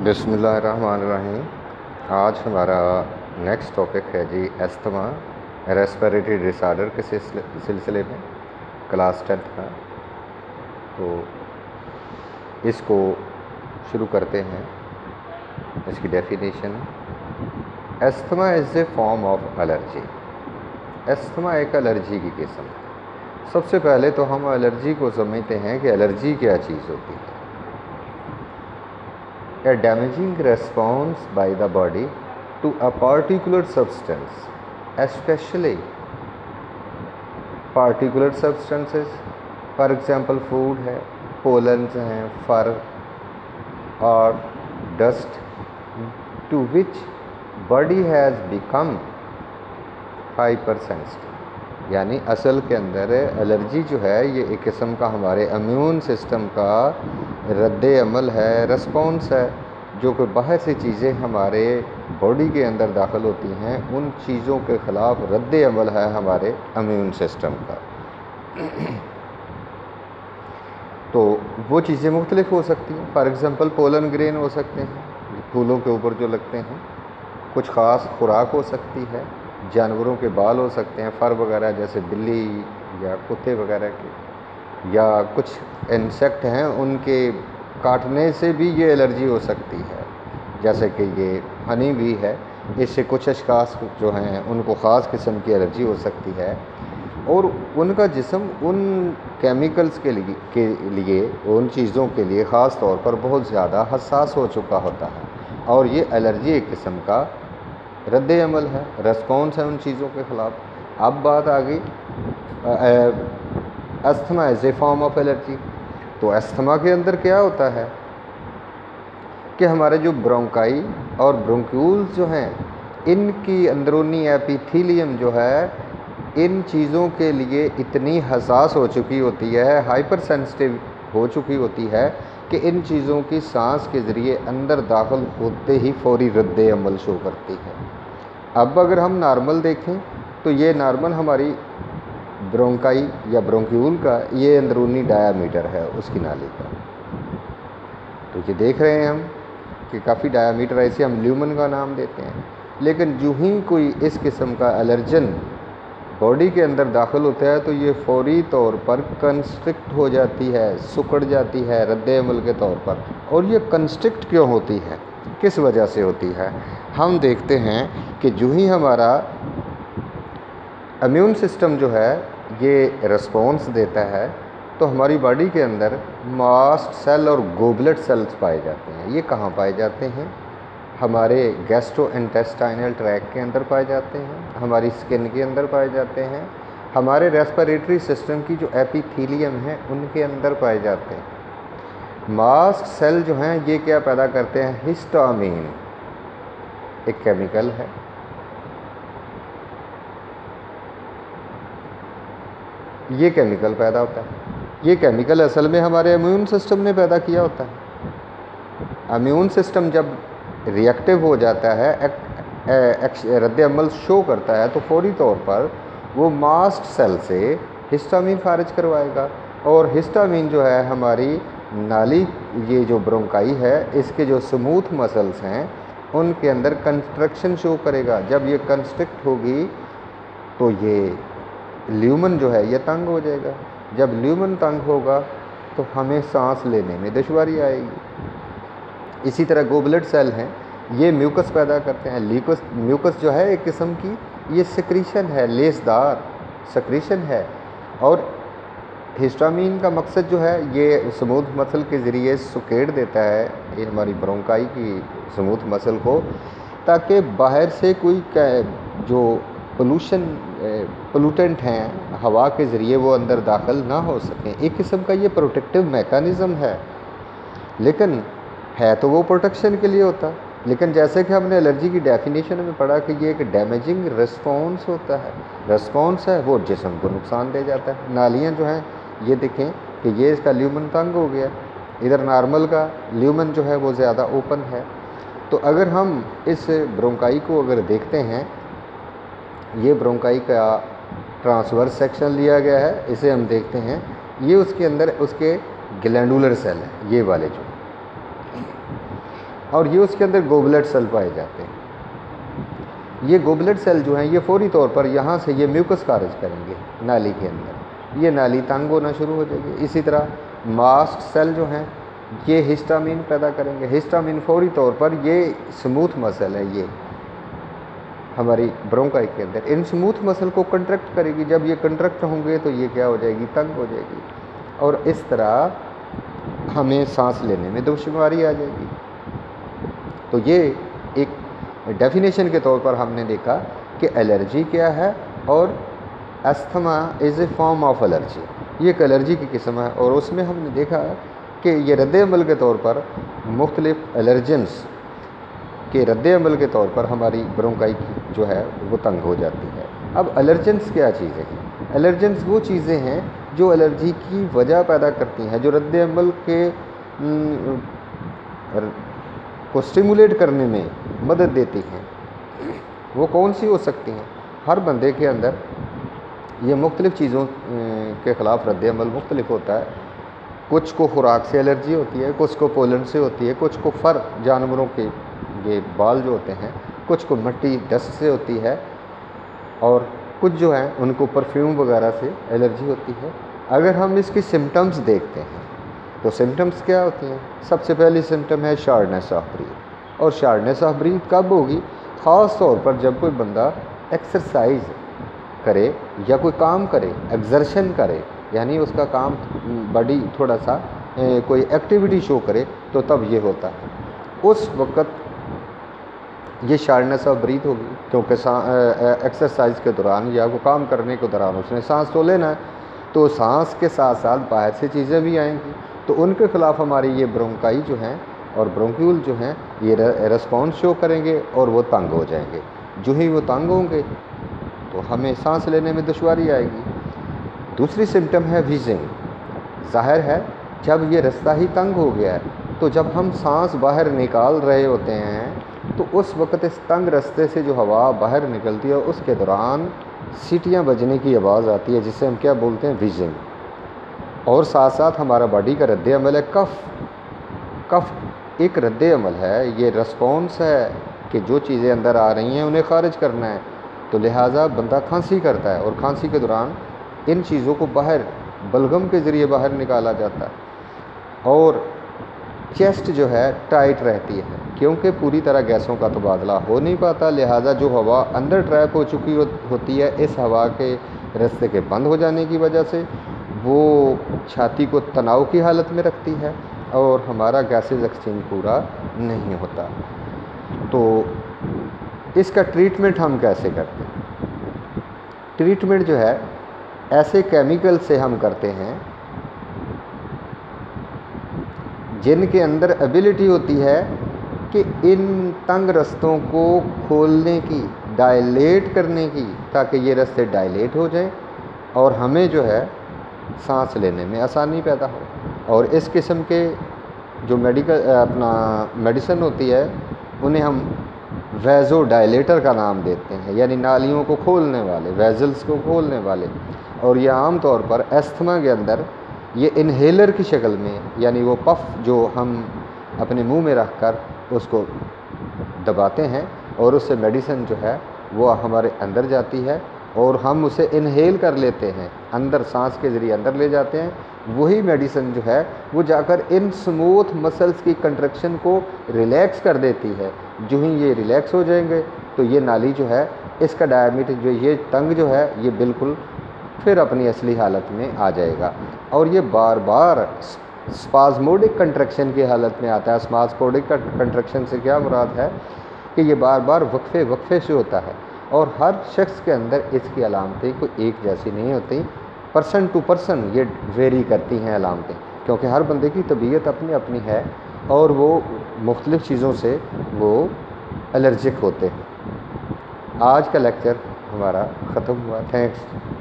بسم اللہ الرحمن الرحیم۔ آج ہمارا نیکسٹ ٹاپک ہے جی استھما ریسپیریٹری ڈس آرڈر کے سلسلے میں کلاس 10 کا۔ تو اس کو شروع کرتے ہیں۔ اس کی definition: asthma is a form of allergy. Asthma ایک الرجی کی قسم ہے۔ سب سے پہلے تو ہم الرجی کو سمجھتے ہیں کہ الرجی کیا چیز ہوتی ہے۔ A damaging response by the body to a particular substance, especially particular substances, for example food ہے، pollens ہیں، fur اور dust, to which body has become hypersensitive۔ یعنی اصل کے اندر الرجی جو ہے یہ ایک قسم کا ہمارے امیون سسٹم کا رد عمل ہے، رسپانس ہے، جو کہ باہر سے چیزیں ہمارے باڈی کے اندر داخل ہوتی ہیں، ان چیزوں کے خلاف رد عمل ہے ہمارے امیون سسٹم کا۔ تو وہ چیزیں مختلف ہو سکتی ہیں۔ فار ایگزامپل پولن گرین ہو سکتے ہیں، پھولوں کے اوپر جو لگتے ہیں۔ کچھ خاص خوراک ہو سکتی ہے، جانوروں کے بال ہو سکتے ہیں، فر وغیرہ، جیسے بلی یا کتے وغیرہ کے، یا کچھ انسیکٹ ہیں ان کے کاٹنے سے بھی یہ الرجی ہو سکتی ہے، جیسے کہ یہ ہنی بھی ہے، اس سے کچھ اشخاص جو ہیں ان کو خاص قسم کی الرجی ہو سکتی ہے، اور ان کا جسم ان کیمیکلز کے لیے ان چیزوں کے لیے خاص طور پر بہت زیادہ حساس ہو چکا ہوتا ہے، اور یہ الرجی ایک قسم کا رد عمل ہے، ریسپانس ہے ان چیزوں کے خلاف۔ اب بات آ گئی asthma as a form of allergy. تو استھما کے اندر کیا ہوتا ہے کہ ہمارے جو برونکائی اور برونکیولز جو ہیں، ان کی اندرونی ایپیتھیلیم جو ہے ان چیزوں کے لیے اتنی حساس ہو چکی ہوتی ہے، ہائپر سینسٹیو ہو چکی ہوتی ہے کہ ان چیزوں کی سانس کے ذریعے اندر داخل ہوتے ہی فوری رد عمل شو کرتی ہے۔ اب اگر ہم نارمل دیکھیں تو یہ نارمل ہماری برونکائی یا برونکیول کا یہ اندرونی ڈایامیٹر ہے اس کی نالی کا۔ تو یہ دیکھ رہے ہیں ہم کہ کافی ڈایامیٹر ہے، اسے ہم لیومن کا نام دیتے ہیں۔ لیکن جو ہی کوئی اس قسم کا الرجن باڈی کے اندر داخل ہوتا ہے تو یہ فوری طور پر کنسٹرکٹ ہو جاتی ہے، سکڑ جاتی ہے رد عمل کے طور پر۔ اور یہ کنسٹرکٹ کیوں ہوتی ہے، کس وجہ سے ہوتی ہے؟ ہم دیکھتے ہیں کہ جو ہی ہمارا امیون سسٹم جو ہے یہ رسپانس دیتا ہے تو ہماری باڈی کے اندر ماسٹ سیل اور گوبلٹ سیلز پائے جاتے ہیں۔ یہ کہاں پائے جاتے ہیں؟ ہمارے گیسٹرو انٹیسٹائنل ٹریک کے اندر پائے جاتے ہیں، ہماری سکن کے اندر پائے جاتے ہیں، ہمارے ریسپیریٹری سسٹم کی جو ایپیتھیلیم ہیں ان کے اندر پائے جاتے ہیں۔ ماسٹ سیل جو ہیں یہ کیا پیدا کرتے ہیں؟ ہسٹامین ایک کیمیکل ہے۔ یہ کیمیکل پیدا ہوتا ہے، یہ کیمیکل اصل میں ہمارے امیون سسٹم نے پیدا کیا ہوتا ہے۔ امیون سسٹم جب ری ایکٹیو ہو جاتا ہے، رد عمل شو کرتا ہے، تو فوری طور پر وہ ماسٹ سیل سے ہسٹامین خارج کروائے گا، اور ہسٹامین جو ہے ہماری نالی، یہ جو برونکائی ہے اس کے جو سموتھ مسلز ہیں ان کے اندر کنسٹرکشن شو کرے گا۔ جب یہ کنسٹرکٹ ہوگی تو یہ لیومن جو ہے یہ تنگ ہو جائے گا۔ جب لیومن تنگ ہوگا تو ہمیں سانس لینے میں دشواری آئے گی۔ اسی طرح گوبلٹ سیل ہیں، یہ میوکس پیدا کرتے ہیں۔ میوکس جو ہے ایک قسم کی یہ سکریشن ہے، لیسدار سکریشن ہے، اور ہسٹامین کا مقصد جو ہے یہ سموتھ مسل کے ذریعے سکیڑ دیتا ہے یہ ہماری برونکائی کی سموتھ مسل کو، تاکہ باہر سے کوئی جو پولوٹنٹ ہیں ہوا کے ذریعے وہ اندر داخل نہ ہو سکیں۔ ایک قسم کا یہ پروٹیکٹیو میکانزم ہے، لیکن ہے تو وہ پروٹیکشن کے لیے ہوتا ہے، لیکن جیسے کہ ہم نے الرجی کی ڈیفینیشن میں پڑھا کہ یہ ایک ڈیمیجنگ رسپانس ہوتا ہے، رسپانس ہے وہ جسم کو نقصان دے جاتا ہے۔ نالیاں جو ہیں یہ دیکھیں کہ یہ اس کا لیومن تنگ ہو گیا، ادھر نارمل کا لیومن جو ہے وہ زیادہ اوپن ہے۔ تو اگر ہم اس برونکائی کو اگر دیکھتے ہیں، یہ برونکائی کا ٹرانسورس سیکشن لیا گیا ہے، اسے ہم دیکھتے ہیں، یہ اس کے اندر اس کے گلینڈولر سیل ہیں، یہ والے جو اور یہ اس کے اندر گوبلٹ سیل پائے جاتے ہیں۔ یہ گوبلٹ سیل جو ہیں یہ فوری طور پر یہاں سے یہ میوکس خارج کریں گے نالی کے اندر، یہ نالی تنگ ہونا شروع ہو جائے گی۔ اسی طرح ماسٹ سیل جو ہیں یہ ہسٹامین پیدا کریں گے۔ ہسٹامین فوری طور پر یہ سموتھ مسل ہے، یہ ہماری برونکائی کے اندر ان سموتھ مسل کو کنٹریکٹ کرے گی۔ جب یہ کنٹریکٹ ہوں گے تو یہ کیا ہو جائے گی، تنگ ہو جائے گی، اور اس طرح ہمیں سانس لینے میں دشواری آ جائے گی۔ تو یہ ایک ڈیفینیشن کے طور پر ہم نے دیکھا کہ الرجی کیا ہے، اور asthma is a form of allergy, یہ ایک الرجی کی قسم ہے۔ اور اس میں ہم نے دیکھا کہ یہ رد عمل کے طور پر مختلف الرجنس کے رد عمل کے طور پر ہماری برونکائی جو ہے وہ تنگ ہو جاتی ہے۔ اب الرجنس کیا چیزیں ہیں؟ الرجنس وہ چیزیں ہیں جو الرجی کی وجہ پیدا کرتی ہیں، جو رد عمل کے کو سٹیمولیٹ کرنے میں مدد دیتی ہیں۔ وہ کون سی ہو سکتی ہیں؟ ہر بندے کے اندر یہ مختلف چیزوں کے خلاف رد عمل مختلف ہوتا ہے۔ کچھ کو خوراک سے الرجی ہوتی ہے، کچھ کو پولن سے ہوتی ہے، کچھ کو فر جانوروں کے یہ بال جو ہوتے ہیں، کچھ کو مٹی ڈسٹ سے ہوتی ہے، اور کچھ جو ہیں ان کو پرفیوم وغیرہ سے الرجی ہوتی ہے۔ اگر ہم اس کی سمٹمز دیکھتے ہیں تو سمٹمز کیا ہوتی ہیں؟ سب سے پہلی سمٹم ہے شارڈنیس آف بریتھ۔ اور شارڈنیس آف بریتھ کب ہوگی؟ خاص طور پر جب کوئی بندہ ایکسرسائز کرے یا کوئی کام کرے، ایگزرشن کرے، یعنی اس کا کام باڈی تھوڑا سا کوئی ایکٹیویٹی شو کرے، تو تب یہ ہوتا ہے۔ اس وقت یہ شارڈنیس آف بریتھ ہوگی، کیونکہ ایکسرسائز کے دوران یا وہ کام کرنے کے دوران اس نے سانس تو لینا ہے، تو سانس کے ساتھ ساتھ باہر سے چیزیں بھی آئیں گی، تو ان کے خلاف ہماری یہ برونکائی جو ہیں اور برونکیول جو ہیں یہ ریسپانس شو کریں گے، اور وہ تنگ ہو جائیں گے۔ جو ہی وہ تنگ ہوں گے تو ہمیں سانس لینے میں دشواری آئے گی۔ دوسری سمٹم ہے ویزنگ۔ ظاہر ہے جب یہ رستہ ہی تنگ ہو گیا ہے تو جب ہم سانس باہر نکال رہے ہوتے ہیں تو اس وقت اس تنگ رستے سے جو ہوا باہر نکلتی ہے اس کے دوران سیٹیاں بجنے کی آواز آتی ہے، جسے ہم کیا بولتے ہیں، ویزنگ۔ اور ساتھ ساتھ ہمارا باڈی کا رد عمل ہے کف ایک رد عمل ہے، یہ رسپانس ہے کہ جو چیزیں اندر آ رہی ہیں انہیں خارج کرنا ہے، تو لہٰذا بندہ کھانسی کرتا ہے، اور کھانسی کے دوران ان چیزوں کو باہر بلغم کے ذریعے باہر نکالا جاتا ہے، اور چیسٹ جو ہے ٹائٹ رہتی ہے، کیونکہ پوری طرح گیسوں کا تبادلہ ہو نہیں پاتا، لہٰذا جو ہوا اندر ٹریپ ہو چکی ہوتی ہے، اس ہوا کے رستے کے بند ہو جانے کی وجہ سے وہ چھاتی کو تناؤ کی حالت میں رکھتی ہے، اور ہمارا گیسز ایکسچینج پورا نہیں ہوتا۔ تو اس کا ٹریٹمنٹ ہم کیسے کرتے ہیں؟ ٹریٹمنٹ جو ہے ایسے کیمیکل سے ہم کرتے ہیں جن کے اندر ایبلٹی ہوتی ہے کہ ان تنگ رستوں کو کھولنے کی، ڈائلیٹ کرنے کی، تاکہ یہ رستے ڈائلیٹ ہو جائیں اور ہمیں جو ہے سانس لینے میں آسانی پیدا ہو۔ اور اس قسم کے جو میڈیسن ہوتی ہے انہیں ہم ویزو ڈائلیٹر کا نام دیتے ہیں، یعنی نالیوں کو کھولنے والے، ویزلز کو کھولنے والے۔ اور یہ عام طور پر استھما کے اندر یہ انہیلر کی شکل میں، یعنی وہ پف جو ہم اپنے منہ میں رکھ کر اس کو دباتے ہیں اور اس سے میڈیسن جو ہے وہ ہمارے اندر جاتی ہے اور ہم اسے انہیل کر لیتے ہیں، اندر سانس کے ذریعے اندر لے جاتے ہیں۔ وہی میڈیسن جو ہے وہ جا کر ان سموتھ مسلز کی کنٹریکشن کو ریلیکس کر دیتی ہے۔ جو ہی یہ ریلیکس ہو جائیں گے تو یہ نالی جو ہے اس کا ڈائمیٹر جو یہ ٹنگ جو ہے یہ بالکل پھر اپنی اصلی حالت میں آ جائے گا، اور یہ بار بار اسپازموڈک کنٹریکشن کی حالت میں آتا ہے۔ اسپازموڈک کنٹریکشن سے کیا مراد ہے کہ یہ بار بار وقفے سے ہوتا ہے، اور ہر شخص کے اندر اس کی علامتیں کوئی ایک جیسی نہیں ہوتی، پرسن ٹو پرسن یہ ویری کرتی ہیں علامتیں، کیونکہ ہر بندے کی طبیعت اپنی اپنی ہے اور وہ مختلف چیزوں سے وہ الرجک ہوتے ہیں۔ آج کا لیکچر ہمارا ختم ہوا، تھینکس۔